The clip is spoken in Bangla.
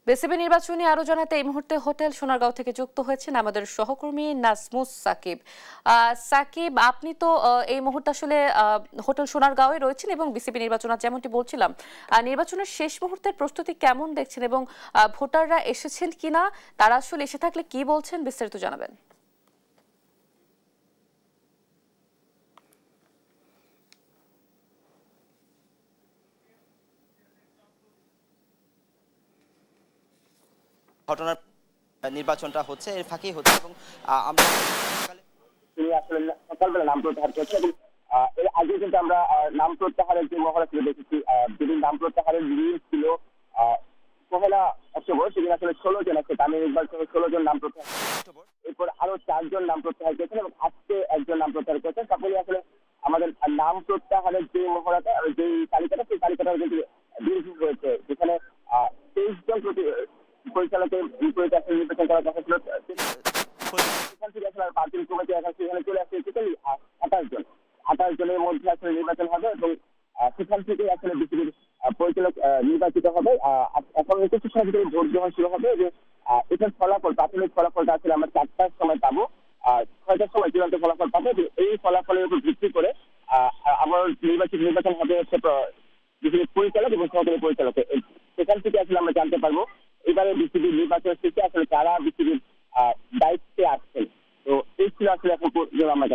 বিসিবি নির্বাচনী আরো জানাতে এই মুহূর্তে হোটেল সোনারগাঁও থেকে যুক্ত হয়েছেন আমাদের সহকর্মী নাজমুস সাকিব। সাকিব, আপনি তো এই মুহূর্তে আসলে হোটেল সোনারগাঁওয়ে রয়েছেন এবং বিসিবি নির্বাচন যেমনটি বলছিলাম, নির্বাচনের শেষ মুহূর্তের প্রস্তুতি কেমন দেখছেন এবং ভোটাররা এসেছেন কিনা, তারা আসলে এসে থাকলে কি বলছেন, বিস্তারিত জানাবেন। ঘটনার নির্বাচনটা হচ্ছে, এর ফাঁকেই হচ্ছে এবং আমরা তিনি আসলে সকালবেলা নাম প্রত্যাহার করছে এবং এর আগে কিন্তু আমরা নাম প্রত্যাহারের যে মহড়া ছিল দেখেছি, যেদিন নাম প্রত্যাহারের লিস্ট ছিল 1 অক্টোবর, সেদিন আসলে 16 জন আছে, তামিম ইকবাল সহ 16 জন নাম প্রত্যাহার, এরপর আরো 4 জন নাম প্রত্যাহার করেছেন এবং আজকে একজন নাম প্রত্যাহার করেছেন। সকলেই আসলে আমাদের নাম প্রত্যাহারের যে মহড়াটা, যে তালিকাটা, সেই তালিকাটা কিন্তু দীর্ঘ হয়েছে, যেখানে 23 জন পরিচালকের বিপরীতে আসলে নির্বাচন করার কথা ছিল। সেখান থেকে আসলে 5 দিন কমিটি এখন সেখানে চলে আসছে টোটালি 28 জনের মধ্যে আসলে নির্বাচন হবে এবং সেখান থেকে আসলে বিসিবির পরিচালক নির্বাচিত হবে। এখন কিছু সময় ভিতরে ভোট গ্রহণ শুরু হবে যে এটার ফলাফল, প্রাথমিক ফলাফলটা আসলে আমরা 4টার সময় পাবো, 6টার সময় চূড়ান্ত ফলাফল পাবো। এই ফলাফলের উপর ভিত্তি করে আবার নির্বাচন হবে হচ্ছে বিসিবির পরিচালক এবং সহকারী পরিচালক। সেখান থেকে আসলে আমরা জানতে পারবো এবারে বিসিবির নির্বাচন শেষে আসলে যারা বিসিবির দায়িত্বে আসছেন। তো এই ছিল আসলে এখন আমরা